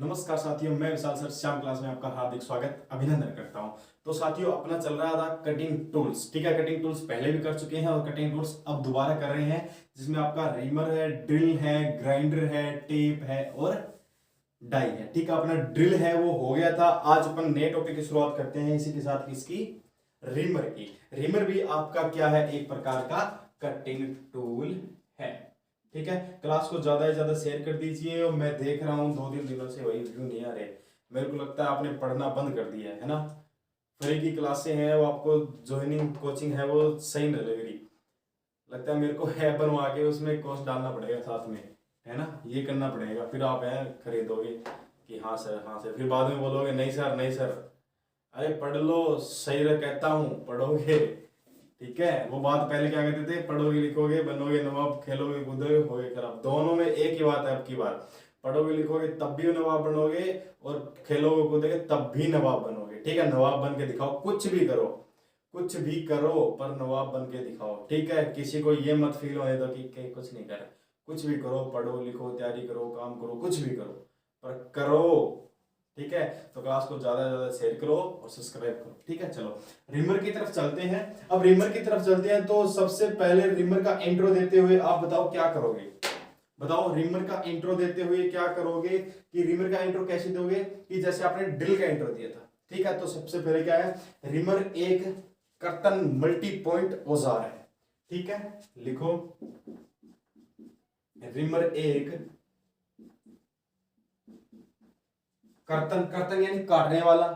नमस्कार साथियों, मैं विशाल सर श्याम क्लास में आपका हार्दिक स्वागत अभिनंदन करता हूं। तो साथियों, अपना चल रहा था कटिंग टूल्स। ठीक है, कटिंग टूल्स पहले भी कर चुके हैं और कटिंग टूल्स अब दोबारा कर रहे हैं, जिसमें आपका रीमर है, ड्रिल है, ग्राइंडर है, टेप है और डाई है। ठीक है, अपना ड्रिल है वो हो गया था। आज अपन नए टॉपिक की शुरुआत करते हैं इसी के साथ इसकी रीमर की। रीमर भी आपका क्या है, एक प्रकार का कटिंग टूल है। ठीक है, क्लास को ज्यादा से ज्यादा शेयर कर दीजिए। और मैं देख रहा हूँ 2-3 दिनों से वही व्यू नहीं आ रहे। मेरे को लगता है आपने पढ़ना बंद कर दिया है ना। फ्री की क्लासें हैं वो, आपको ज्वाइनिंग कोचिंग है वो सही नहीं लग रही। लगता है मेरे को ऐप बनवा के उसमें कोर्स डालना पड़ेगा साथ में, है ना। ये करना पड़ेगा, फिर आप है खरीदोगे कि हाँ सर हाँ सर, फिर बाद में बोलोगे नहीं सर नहीं सर। अरे पढ़ लो, सही कहता हूँ, पढ़ोगे। ठीक है, वो बात पहले क्या कहते थे, पढ़ोगे लिखोगे बनोगे नवाब, खेलोगे कूदोगे होगे खराब। दोनों में एक ही बात है। अब की बार पढ़ोगे लिखोगे तब भी नवाब बनोगे और खेलोगे कूदोगे तब भी नवाब बनोगे। ठीक है, नवाब बन के दिखाओ, कुछ भी करो, कुछ भी करो पर नवाब बन के दिखाओ। ठीक है, किसी को ये मत फील होने दो कि कुछ नहीं कर। कुछ भी करो, पढ़ो लिखो तैयारी करो काम करो, कुछ भी करो पर करो। ठीक है, तो क्लास को ज्यादा से ज्यादा शेयर करो और सब्सक्राइब करो। ठीक है, चलो रिमर की तरफ चलते हैं। अब रिमर की तरफ चलते हैं तो सबसे पहले रिमर का इंट्रो देते हुए आप बताओ क्या करोगे। बताओ रिमर का इंट्रो देते हुए क्या करोगे, कि रिमर का इंट्रो कैसे दोगे, कि जैसे आपने ड्रिल का इंट्रो दिया था। ठीक है, तो सबसे पहले क्या है, रिमर एक कर्तन मल्टी पॉइंट औजार है। ठीक है, लिखो रिमर एक कर्तन, कर्तन यानी काटने वाला,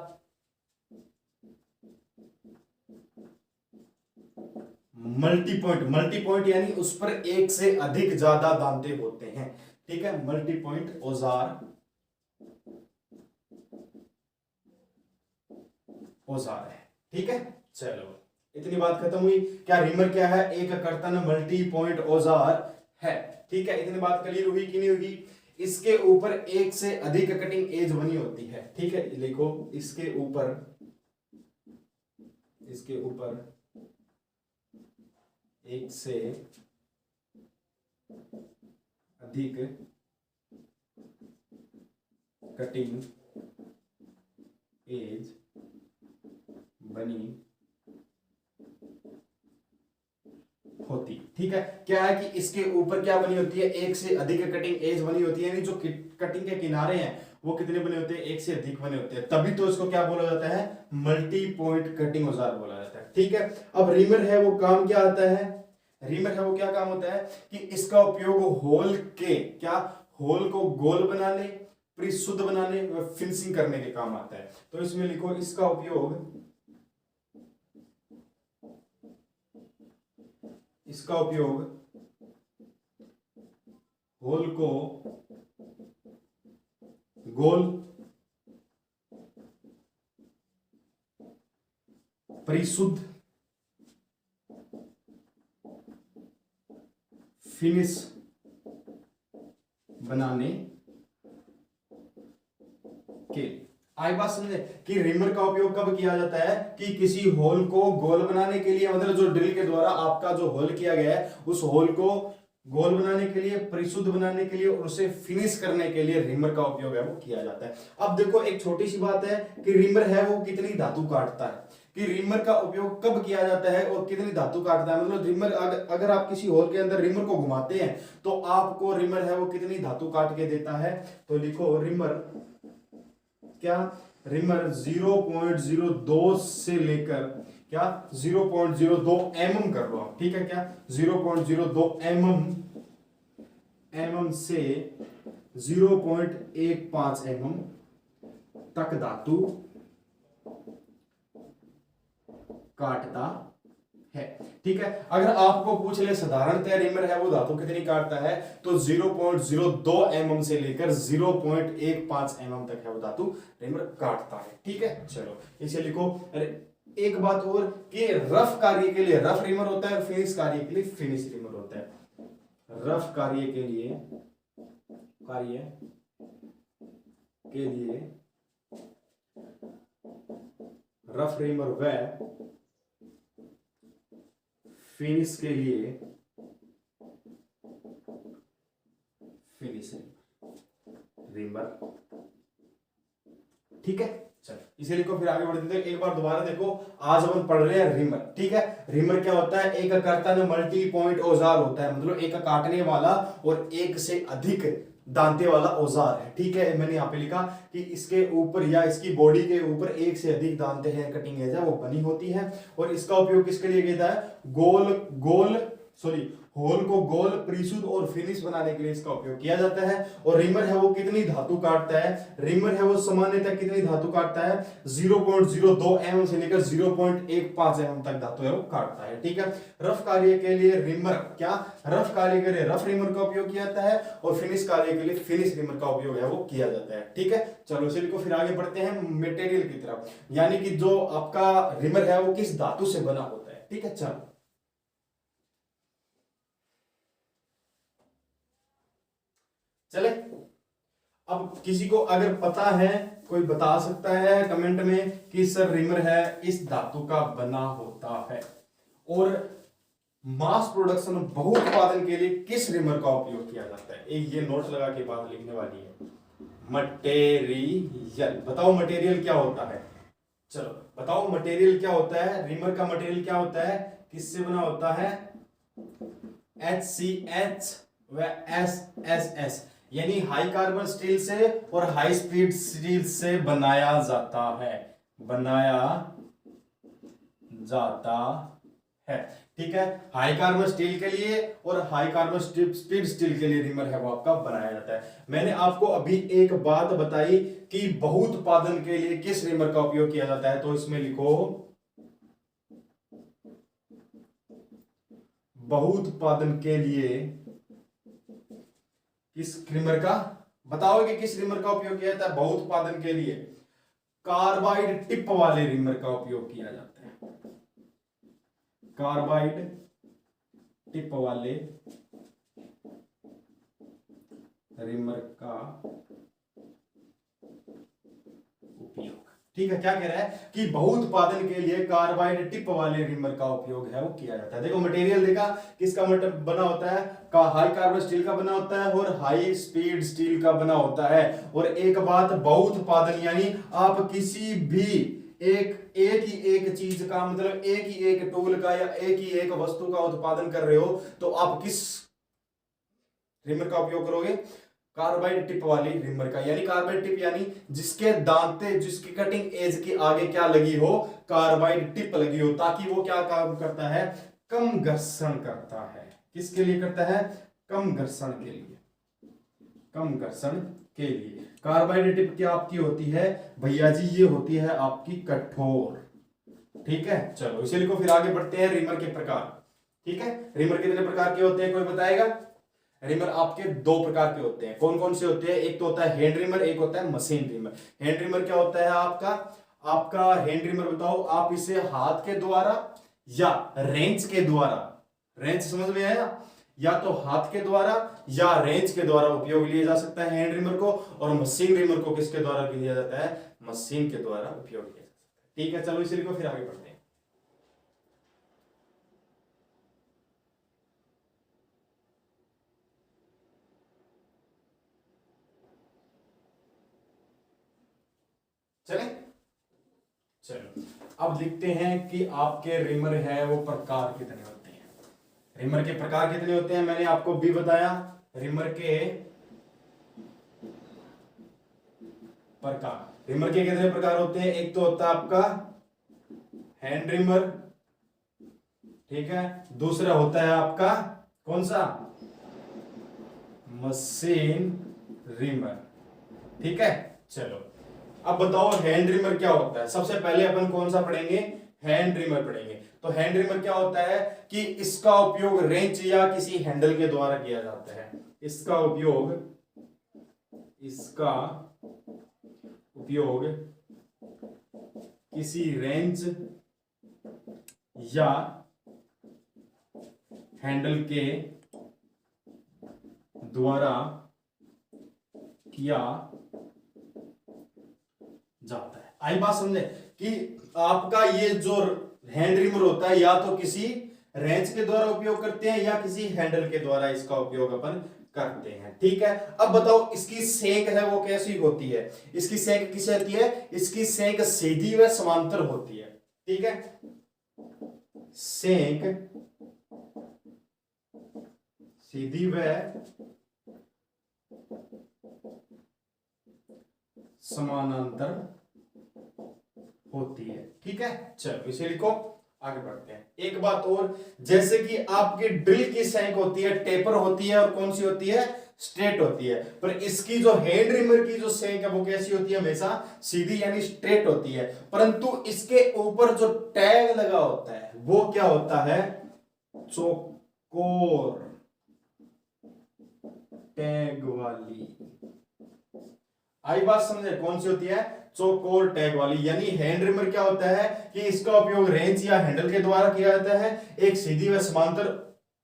मल्टी पॉइंट, मल्टी पॉइंट यानी उस पर एक से अधिक ज्यादा दांते होते हैं। ठीक है, मल्टी पॉइंट औजार, औजार है। ठीक है, चलो इतनी बात खत्म हुई। क्या रिमर क्या है, एक कर्तन मल्टी पॉइंट औजार है। ठीक है, इतनी बात क्लियर हुई कि नहीं हुई। इसके ऊपर एक से अधिक कटिंग एज बनी होती है। ठीक है, लिखो इसके ऊपर, इसके ऊपर एक से अधिक कटिंग एज बनी होती। ठीक है, क्या है कि इसके ऊपर क्या बनी होती है, एक से अधिक कटिंग एज बनी होती है, यानी जो कटिंग के किनारे हैं वो कितने बने होते हैं, एक से अधिक बने होते हैं। तभी तो इसको क्या बोला जाता है, मल्टी पॉइंट कटिंग औजार बोला जाता है। ठीक है, अब रिमर है वो काम क्या आता है, रिमर है वो क्या काम होता है कि इसका उपयोग होल के, क्या होल को गोल बनाने, परिशुद्ध बनाने व फिनिशिंग करने के काम आता है। तो इसमें लिखो इसका उपयोग, इसका उपयोग होल को गोल, परिशुद्ध, फिनिश बनाने के। आई बात समझे कि रिमर का उपयोग कब किया जाता है, कि किसी होल को गोल बनाने के लिए, मतलब जो ड्रिल के द्वारा आपका जो होल किया गया है उस होल को गोल बनाने के लिए, परिशुद्ध बनाने के लिए और उसे फिनिश करने के लिए रिमर का उपयोग है वो किया जाता है। अब देखो एक छोटी सी बात है कि रिमर है वो कितनी धातु काटता है, कि रिमर का उपयोग कब किया जाता है और कितनी धातु काटता है। मतलब रिमर अगर आप किसी होल के अंदर रिमर को घुमाते हैं तो आपको रिमर है वो कितनी धातु काट के देता है। तो लिखो रिमर क्या, रिमर 0.02 से लेकर क्या 0.02 mm कर लो आप। ठीक है, क्या 0.02 mm से 0.15 mm तक धातु काटता है। ठीक है, अगर आपको पूछ ले साधारणतः रिमर है वो धातु कितनी काटता है, तो 0.02 mm से लेकर 0.15 mm तक है वो धातु रिमर काटता है। ठीक है, चलो इसे लिखो। अरे एक बात और कि रफ कार्य के लिए रफ रिमर होता है और फिनिश कार्य के लिए फिनिश रिमर होता है। रफ कार्य के लिए, कार्य के लिए रफ रिमर व फिनिश के लिए फिनिश रिमर ठीक है। चलो इसीलिए को फिर आगे बढ़ते हैं। एक बार दोबारा देखो, आज अपन पढ़ रहे हैं रिमर, ठीक है। रिमर क्या होता है? एक कर्तन मल्टी पॉइंट औजार होता है, मतलब एक काटने वाला और एक से अधिक दांते वाला औजार है, ठीक है। मैंने यहाँ पे लिखा कि इसके ऊपर या इसकी बॉडी के ऊपर एक से अधिक दांते हैं, कटिंग एज है वो बनी होती है। और इसका उपयोग किसके लिए किया है? होल को गोल, परिशुद्ध और फिनिश बनाने के लिए इसका उपयोग किया जाता है। और रिमर है वो कितनी धातु काटता है? रिमर है वो सामान्यतः कितनी धातु काटता है? 0.02 mm से लेकर 0.15 mm तक धातु है वो काटता है, ठीक है। रफ कार्य के लिए रिमर रफ कार्य के लिए रफ रिमर का उपयोग किया जाता है और फिनिश कार्य के लिए फिनिश रिमर का उपयोग है वो किया जाता है, ठीक है। चलो इसी को फिर आगे बढ़ते हैं मटेरियल की तरफ, यानी कि जो आपका रिमर है वो किस धातु से बना होता है, ठीक है। चलो चले, अब किसी को अगर पता है, कोई बता सकता है कमेंट में कि सर रिमर है इस धातु का बना होता है, और मास प्रोडक्शन बहु उत्पादन के लिए किस रिमर का उपयोग किया जाता है? एक ये नोट लगा के बात लिखने वाली है। मटेरियल, बताओ मटेरियल क्या होता है? चलो बताओ मटेरियल क्या होता है? रिमर का मटेरियल क्या होता है? किससे बना होता है? HCH व SSS, यानी हाई कार्बन स्टील से और हाई स्पीड स्टील से बनाया जाता है, ठीक है। हाई कार्बन स्टील के लिए और हाई कार्बन स्पीड स्टील के लिए रिमर है वो आपका बनाया जाता है। मैंने आपको अभी एक बात बताई कि बहुत उत्पादन के लिए किस रिमर का उपयोग किया जाता है, तो इसमें लिखो बहुत उत्पादन के लिए किस रिमर का, बताओगे किस रिमर का उपयोग किया जाता है? बहुत उत्पादन के लिए कार्बाइड टिप वाले रिमर का उपयोग किया जाता है, कार्बाइड टिप वाले रिमर का उपयोग, ठीक है। क्या कह रहा है कि बहुत उत्पादन के लिए कार्बाइड टिप वाले रिमर का उपयोग है वो किया जाता है। देखो मटेरियल देखा किसका बना होता है? हाई कार्बन स्टील का बना होता है और हाई स्पीड स्टील का बना होता है। और एक बात, बहुत उत्पादन यानी आप किसी भी एक ही एक चीज का, मतलब एक ही एक टूल का या एक ही एक वस्तु का उत्पादन कर रहे हो, तो आप किस रिमर का उपयोग करोगे? कार्बाइड टिप वाली रिमर का, यानी कार्बाइड टिप यानी जिसके दांते, जिसकी कटिंग एज के आगे क्या लगी हो? कार्बाइड टिप लगी हो, ताकि वो क्या काम करता है? कम घर्षण करता है। किसके लिए करता है? कम घर्षण के लिए, कम घर्षण के लिए। कार्बाइड टिप क्या आपकी होती है भैया जी? ये होती है आपकी कठोर, ठीक है। चलो इसीलिए को फिर आगे बढ़ते हैं रिमर के प्रकार, ठीक है। रिमर कितने प्रकार के होते हैं, कोई बताएगा? रिमर आपके दो प्रकार के होते हैं। कौन कौन से होते हैं? एक तो होता है हैंड रिमर, एक होता है मशीन रिमर। हैंड रिमर क्या होता है आपका हैंड रिमर बताओ, आप इसे हाथ के द्वारा या रेंच के द्वारा, रेंच समझ में आया? या तो हाथ के द्वारा या रेंच के द्वारा उपयोग लिया जा सकता है हैंड रिमर को। और मशीन रिमर को किसके द्वारा लिया जाता है? मशीन के द्वारा उपयोग किया जा सकता है, ठीक है। चलो इसी को फिर आगे बढ़ते हैं। चले, चलो अब लिखते हैं कि आपके रिमर है वो प्रकार कितने होते हैं। रिमर के प्रकार कितने होते हैं मैंने आपको भी बताया। रिमर के प्रकार, रिमर के कितने प्रकार होते हैं? एक तो होता है आपका हैंड रिमर, ठीक है। दूसरा होता है आपका कौन सा? मशीन रिमर, ठीक है। चलो अब बताओ हैंड रिमर क्या होता है। सबसे पहले अपन कौन सा पढ़ेंगे? हैंड रिमर पढ़ेंगे। तो हैंड रिमर क्या होता है कि इसका उपयोग रेंच या किसी हैंडल के द्वारा किया जाता है। इसका उपयोग किसी रेंच या हैंडल के द्वारा किया जाता है। आई बात समझे कि आपका ये जो हैंड रिमर होता है या तो किसी रेंच के द्वारा उपयोग करते हैं या किसी हैंडल के द्वारा इसका उपयोग अपन करते हैं। ठीक है, अब बताओ इसकी सेक है वो कैसी होती है। इसकी सेक किस होती है, इसकी सेक सीधी व समांतर होती है। ठीक है, सेक सीधी व समानांतर होती है। ठीक है, चलो इसे लिखो, आगे बढ़ते हैं। एक बात और, जैसे कि आपकी ड्रिल की सेंक होती है टेपर होती है और कौन सी होती है, स्ट्रेट होती है, पर इसकी जो हैंड रिमर की जो सेंक है वो कैसी होती है, हमेशा सीधी यानी स्ट्रेट होती है। परंतु इसके ऊपर जो टैग लगा होता है वो क्या होता है, चौकोर टैग वाली। आई बात समझे, कौन सी होती है, चौकोर टैग वाली। यानी हैंड रिमर क्या होता है कि इसका उपयोग रेंच या हैंडल के द्वारा किया जाता है। एक सीधी व समांतर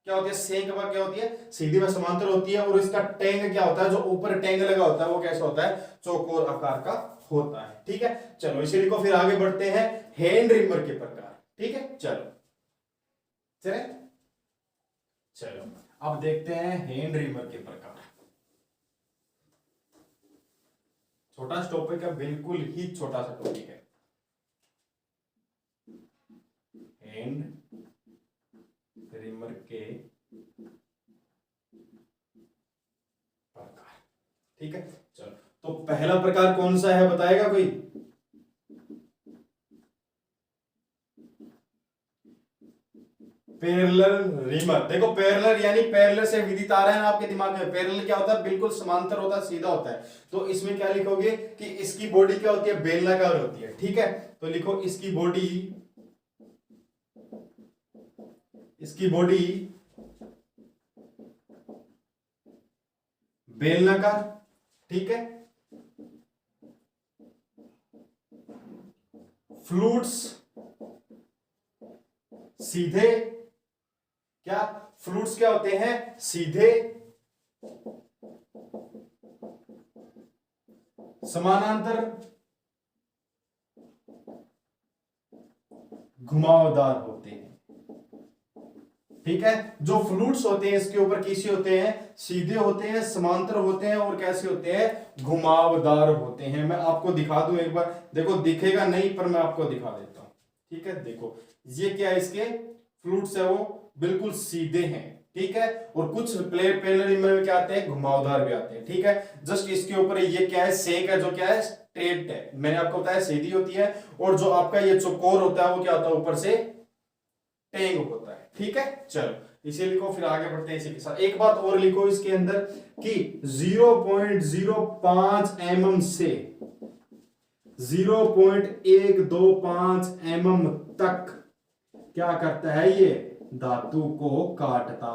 क्या होती है, सेंक क्या होती है, सीधी व समांतर होती है। और इसका टैंग क्या होता है, जो ऊपर टैंग लगा होता है वो कैसा होता है, चौकोर आकार का होता है। ठीक है, चलो इसे लिखो, फिर आगे बढ़ते हैं हैंड रिमर के प्रकार। ठीक है, चलो चलो अब देखते हैं हैंड रिमर के प्रकार। छोटा टॉपिक है, बिल्कुल ही छोटा सा टॉपिक है, हैंड रिमर के प्रकार। ठीक है, चलो तो पहला प्रकार कौन सा है बताएगा कोई, पैरेलल रिमर। देखो पैरेलल यानी पैरेलल से विदित आ रहा है आपके दिमाग में। पैरेलल क्या होता है, बिल्कुल समांतर होता है, सीधा होता है। तो इसमें क्या लिखोगे कि इसकी बॉडी क्या होती है, बेलनाकार होती है। ठीक है, तो लिखो इसकी बॉडी बेलनाकार। ठीक है, फ्लूट्स सीधे, क्या फ्लूट्स क्या होते हैं, सीधे समानांतर घुमावदार होते हैं। ठीक है, जो फ्लूट्स होते हैं इसके ऊपर कैसे होते हैं, सीधे होते हैं, समांतर होते हैं और कैसे होते हैं, घुमावदार होते हैं। मैं आपको दिखा दूं एक बार, देखो दिखेगा नहीं पर मैं आपको दिखा देता हूं। ठीक है, देखो ये क्या है, इसके फ्लूट्स है वो बिल्कुल सीधे हैं। ठीक है, और कुछ पैरेलल रिमर में क्या आते हैं, घुमावदार भी आते हैं। ठीक है, जस्ट इसके ऊपर ये क्या है, सेक है, जो क्या है स्ट्रेट है। मैंने आपको बताया सीधी होती है, और जो आपका ये चौकोर होता है वो क्या होता है, ऊपर से टेंग होता है। ठीक है, चलो इसे लिखो, फिर आगे बढ़ते हैं इसी के साथ। एक बात और लिखो इसके अंदर कि 0.05 mm से 0.125 mm तक क्या करता है, ये धातु को काटता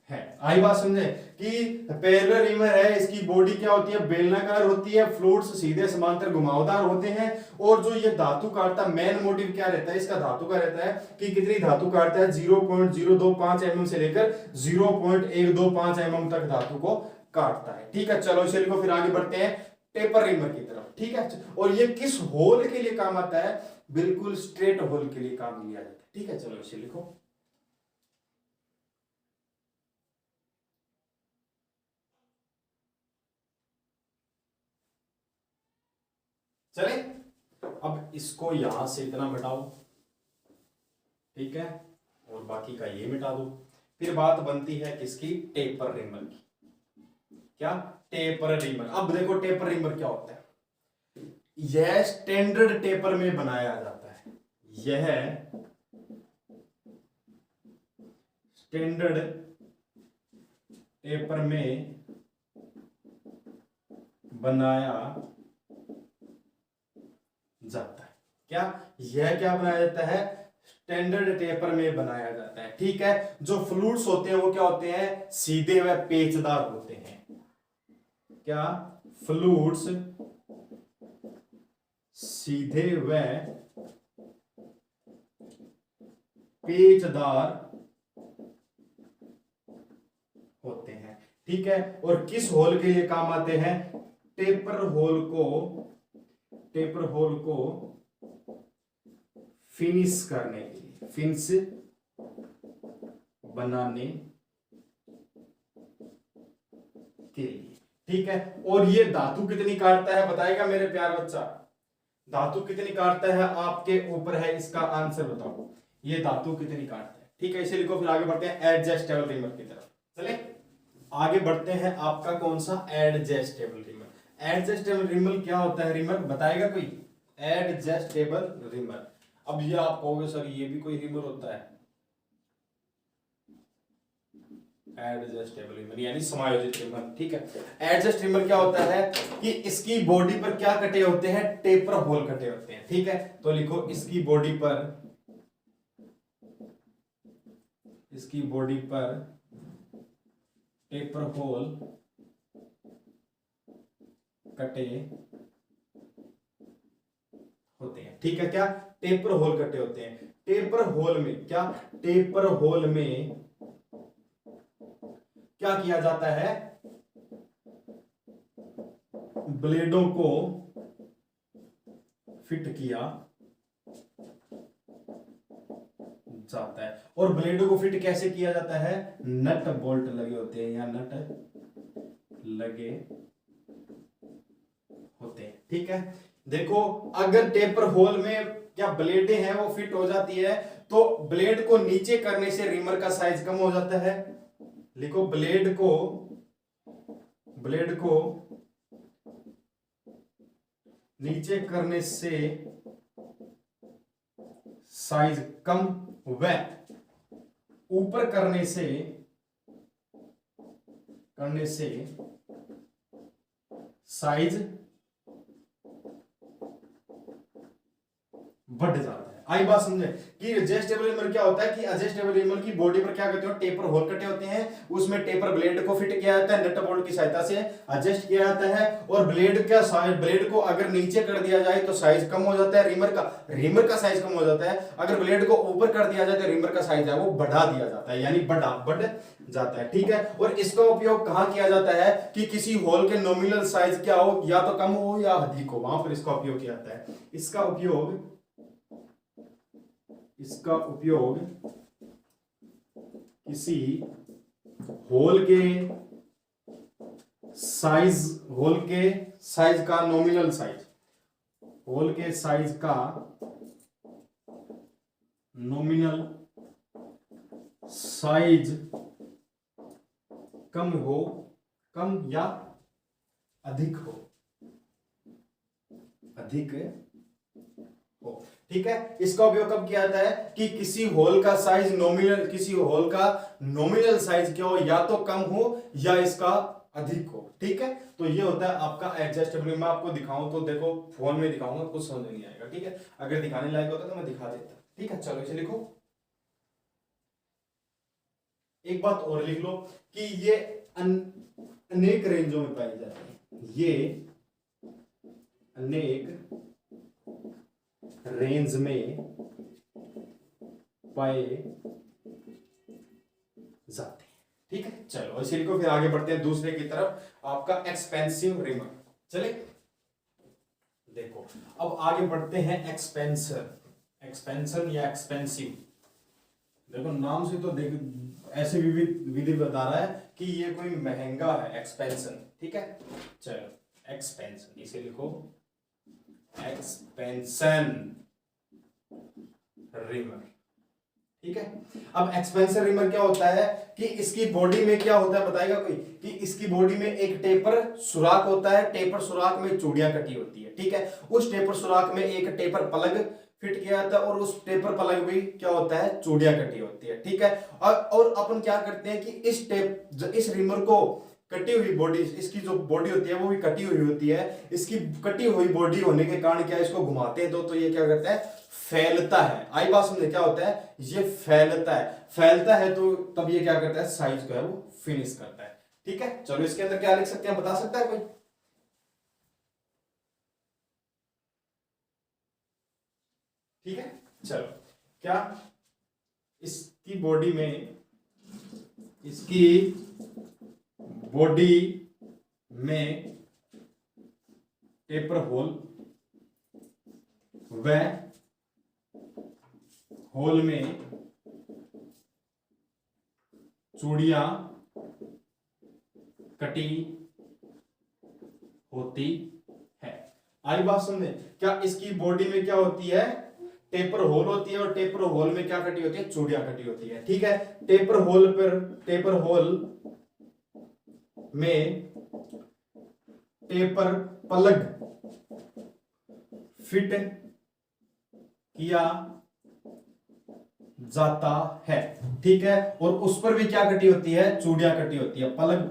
है। आई बात समझे कि पैरेलल रिमर है, इसकी बॉडी क्या होती है, बेलनाकार होती है, फ्लूट्स सीधे समांतर घुमावदार होते हैं। और जो ये धातु काटता, मेन मोटिव क्या रहता है इसका, धातु का रहता है कि कितनी धातु काटता है, 0.025 mm से लेकर 0.125 mm तक धातु को काटता है। ठीक है, चलो इसे लिखो, फिर आगे बढ़ते हैं टेपर रिमर की तरफ। ठीक है, और ये किस होल के लिए काम आता है, बिल्कुल स्ट्रेट होल के लिए काम लिया जाता है। ठीक है, चलो इसे लिखो। चले, अब इसको यहां से इतना मिटाओ। ठीक है, और बाकी का ये मिटा दो। फिर बात बनती है किसकी, टेपर रिमर की। क्या, टेपर रिमर। अब देखो टेपर रिमर क्या होता है, यह स्टैंडर्ड टेपर में बनाया जाता है। यह स्टैंडर्ड टेपर में बनाया जाता है। क्या, यह क्या बनाया जाता है, स्टैंडर्ड टेपर में बनाया जाता है। ठीक है, जो फ्लूट्स होते हैं वो क्या होते हैं, सीधे व पेचदार होते हैं। क्या, फ्लूट्स सीधे व पेचदार होते हैं। ठीक है, और किस होल के लिए काम आते हैं, टेपर होल को फिनिश करने के लिए, फिनिश बनाने के लिए, ठीक है। और ये धातु कितनी काटता है बताएगा मेरे प्यार बच्चा, धातु कितनी काटता है आपके ऊपर है, इसका आंसर बताओ, ये धातु कितनी काटता है, ठीक है। इसे लिखो, फिर आगे बढ़ते हैं एडजस्टेबल रिमर की तरफ। चले आगे बढ़ते हैं, आपका कौन सा, एडजस्टेबल रिमर। एडजस्टेबल रिमर क्या होता है, रिमर बताएगा कोई, एडजस्टेबल रिमर। अब ये आप कहोगे सर ये भी कोई रिमर होता है, एडजस्टेबल रिमर यानी समायोजित रिमर, ठीक है। एडजस्ट रिमर क्या होता है कि इसकी बॉडी पर क्या कटे होते हैं, टेपर होल कटे होते हैं, ठीक है। तो लिखो इसकी बॉडी पर, इसकी बॉडी पर टेपर होल कटे होते हैं, ठीक है। क्या टेपर होल कटे होते हैं, टेपर होल में क्या, टेपर होल में क्या किया जाता है, ब्लेडों को फिट किया जाता है। और ब्लेडों को फिट कैसे किया जाता है, नट बोल्ट लगे होते हैं या नट लगे होते हैं, ठीक है। देखो अगर टेपर होल में क्या ब्लेडें हैं वो फिट हो जाती है, तो ब्लेड को नीचे करने से रिमर का साइज कम हो जाता है। लिखो ब्लेड को नीचे करने से साइज कम, व ऊपर करने से साइज बढ़ जाता है। आई बात समझे कि एडजस्टेबल रिमर क्या होता है कि एडजस्टेबल रिमर की बॉडी पर क्या करते हो, टेपर होल कटे होते हैं, उसमें टेपर ब्लेड को फिट किया जाता है, नट बोल्ट की सहायता से एडजस्ट किया जाता है। और ब्लेड का साइज, ब्लेड को अगर नीचे कर दिया जाए तो साइज कम हो जाता है, रिमर का साइज कम हो जाता है। अगर ब्लेड को ऊपर कर दिया जाए तो रिमर का साइज है वो बढ़ा दिया जाता है, यानी बढ़ जाता है, ठीक है। और इसका उपयोग कहां किया जाता है कि किसी होल के नॉमिनल साइज क्या हो, या तो कम हो या अधिक हो, वहां पर इसका उपयोग किया जाता है। इसका उपयोग किसी होल के साइज का नॉमिनल साइज, होल के साइज का नॉमिनल साइज कम या अधिक हो, ठीक है। इसका उपयोग कब किया जाता है कि किसी होल का नॉमिनल साइज क्या हो, या तो कम हो या इसका अधिक हो, ठीक है। तो ये होता है आपका एडजस्टेबल। मैं आपको दिखाऊं तो देखो, फोन में दिखाऊंगा कुछ समझ नहीं आएगा, ठीक है। अगर दिखाने लायक होता तो मैं दिखा देता, ठीक है। चलो इसे लिखो, एक बात और लिख लो कि ये अनेक रेंजों में पाई जाती है, ये अनेक रेंज में पाए जाते हैं, ठीक है। चलो इसी को फिर आगे बढ़ते हैं दूसरे की तरफ, आपका एक्सपेंसिव रिमर। चले देखो अब आगे बढ़ते हैं एक्सपेंशन या एक्सपेंसिव। देखो नाम से तो देख ऐसे विधि बता रहा है कि ये कोई महंगा है, एक्सपेंशन, ठीक है। चलो एक्सपेंशन, इसे लिखो एक्सपेंशन रिमर, ठीक है। अब एक्सपेंशन रिमर क्या होता है कि इसकी बॉडी में क्या होता है बताएगा कोई, कि इसकी बॉडी में एक टेपर सुराख होता है, टेपर सुराख में चूड़ियां कटी होती है, ठीक है। उस टेपर सुराख में एक टेपर पलग फिट किया जाता है और उस टेपर पलग भी क्या होता है, चूड़ियां कटी होती है, ठीक है। और अपन क्या करते हैं कि इस रिमर को कटी हुई बॉडी, इसकी जो बॉडी होती है वो भी कटी हुई होती है। इसकी कटी हुई बॉडी होने के कारण क्या, इसको घुमाते हैं तो ये क्या करता है, फैलता है। आई बात समझे, क्या होता है, ये फैलता है तो तब ये क्या करता है, साइज को है वो फिनिश करता है, ठीक है। चलो इसके अंदर क्या लिख सकते हैं, बता सकता है कोई, ठीक है। चलो क्या इसकी बॉडी में टेपर होल व होल में चूड़ियां कटी होती है। आई बात समझे? क्या इसकी बॉडी में क्या होती है? टेपर होल होती है, और टेपर होल में क्या कटी होती है? चूड़ियां कटी होती है। ठीक है, टेपर होल में टेपर प्लग फिट किया जाता है। ठीक है, और उस पर भी क्या कटी होती है? चूड़ियां कटी होती है। प्लग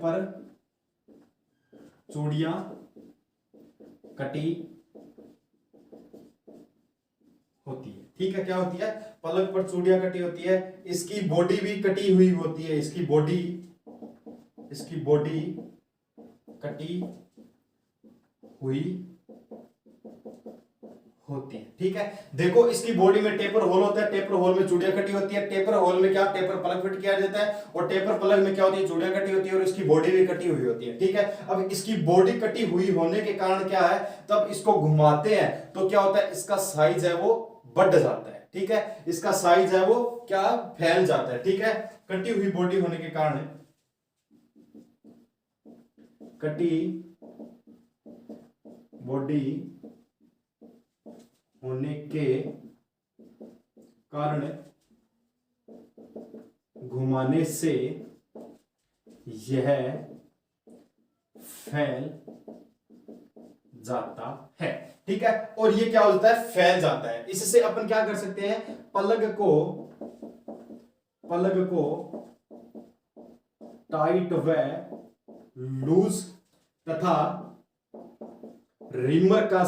पर चूड़ियां कटी होती है। ठीक है, क्या होती है? प्लग पर चूड़ियां कटी होती है। इसकी बॉडी भी कटी हुई होती है। इसकी बॉडी कटी हुई होती है। ठीक है, देखो इसकी बॉडी में टेपर होल होता है, टेपर होल में चूड़ियां कटी होती है। टेपर होल में क्या? टेपर प्लग फिट किया जाता है, और टेपर प्लग में क्या होती है? चूड़ियां कटी होती है, और इसकी बॉडी भी कटी हुई होती है। ठीक है, अब इसकी बॉडी कटी हुई होने के कारण क्या है? तब इसको घुमाते हैं तो क्या होता है? इसका साइज है वो बढ़ जाता है। ठीक है, इसका साइज है वो क्या? फैल जाता है। ठीक है, कटी हुई बॉडी होने के कारण, कटी बॉडी होने के कारण घुमाने से यह फैल जाता है। ठीक है, और ये क्या होता है? फैल जाता है। इससे अपन क्या कर सकते हैं? प्लग को टाइट व लूज तथा रिमर का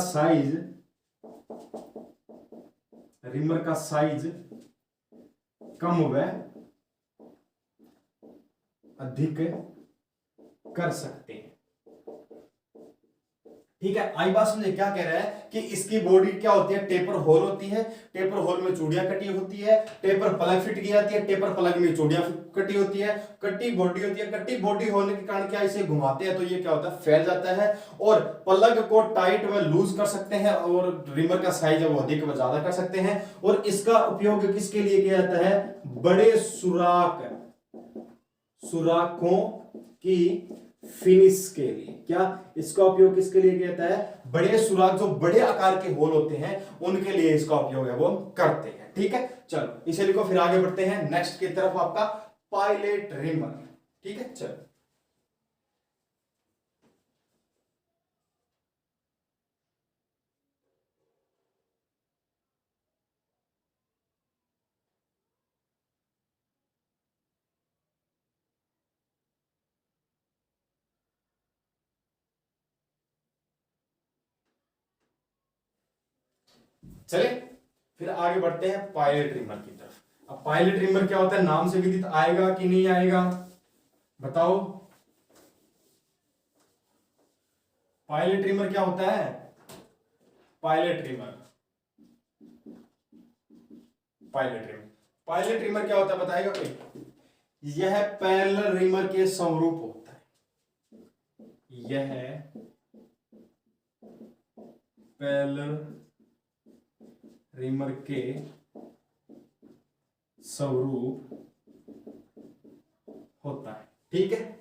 साइज कम व अधिक कर सकते हैं। ठीक है, आई बात समझे? क्या कह रहा है कि इसकी बॉडी क्या होती है? टेपर होल होती है, टेपर होल में चूड़ियां कटी होती है, टेपर प्लग फिट की जाती है, टेपर प्लग में चूड़ियां कटी होती है, कटी बॉडी होती है। कटी बॉडी होने के कारण क्या? इसे घुमाते हैं तो ये क्या होता है? फैल जाता है। और प्लग को टाइट व लूज कर सकते हैं, और रिमर का साइज है वो अधिक व ज्यादा कर सकते हैं। और इसका उपयोग किसके लिए किया जाता है? बड़े सुराखों की फिनिश के लिए। क्या इसका उपयोग किसके लिए किया जाता है? बड़े सुराख, जो बड़े आकार के होल होते हैं उनके लिए इसका उपयोग है वो करते हैं। ठीक है, चलो इसे लिखो, फिर आगे बढ़ते हैं नेक्स्ट की तरफ, आपका पायलट रिमर। ठीक है, चलो चले फिर आगे बढ़ते हैं पायलट रिमर की तरफ। अब पायलट रिमर क्या होता है? नाम से विदित आएगा कि नहीं आएगा? बताओ, पायलट रिमर क्या होता है? पायलट रिमर क्या होता है? बताएगा कोई? यह पैरेलल रिमर के समरूप होता है। यह पैरेलल रिमर के स्वरूप होता है। ठीक है,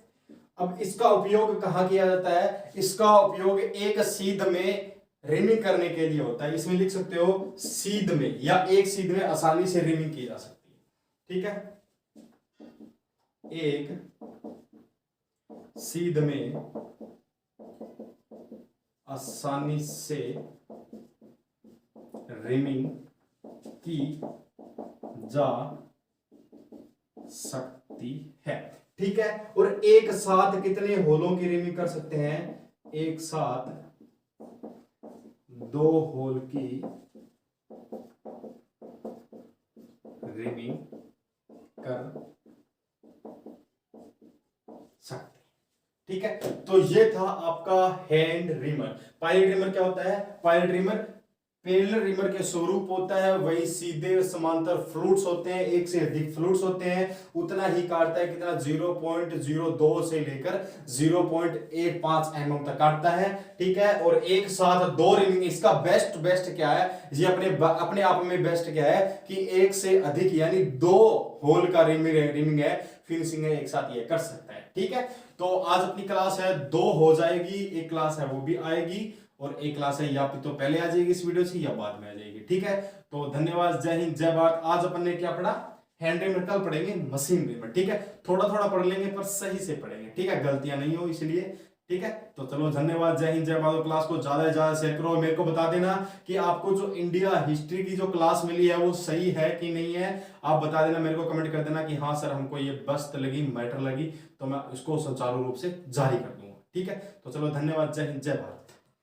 अब इसका उपयोग कहां किया जाता है? इसका उपयोग एक सीध में रिमिंग करने के लिए होता है। इसमें लिख सकते हो सीध में, या एक सीध में आसानी से रिमिंग की जा सकती है। ठीक है, एक सीध में आसानी से रिमिंग की जा सकती है। ठीक है, और एक साथ कितने होलों की रिमिंग कर सकते हैं? एक साथ 2 होल की रिमिंग कर सकते हैं। ठीक है, तो ये था आपका हैंड रिमर। पायलट रिमर क्या होता है? पायलट रिमर पैरेलल रिमर के स्वरूप होता है, वही सीधे समांतर फ्लूट्स होते हैं, एक से अधिक फ्लूट्स होते हैं, उतना ही काटता है कितना 0.02 से लेकर 0.85 mm तक काटता है, ठीक है। और एक साथ दो रिमिंग, इसका बेस्ट क्या है, ये अपने आप में बेस्ट क्या है कि एक से अधिक यानी दो होल का रिमिंग है, फिनिशिंग है, एक साथ ये कर सकता है, ठीक है। तो आज अपनी क्लास है 2 हो जाएगी, एक क्लास है वो भी आएगी, और एक क्लास है या तो पहले आ जाएगी इस वीडियो से या बाद में आ जाएगी, ठीक है। तो धन्यवाद, जय हिंद, जय भारत। आज अपन ने क्या पढ़ा, हैंड रिमर, कल पढ़ेंगे मशीन रिमर, ठीक है। थोड़ा थोड़ा पढ़ लेंगे पर सही से पढ़ेंगे, ठीक है, गलतियां नहीं हो इसलिए, ठीक है। तो चलो धन्यवाद, जय हिंद, जय भारत। क्लास को ज्यादा से ज्यादा शेयर करो, मेरे को बता देना कि आपको जो इंडिया हिस्ट्री की जो क्लास मिली है वो सही है कि नहीं है। आप बता देना, मेरे को कमेंट कर देना कि हाँ सर हमको ये बेस्ट लगी, मैटर लगी, तो मैं इसको सुचारू रूप से जारी कर दूंगा, ठीक है। तो चलो धन्यवाद, जय हिंद, जय भारत।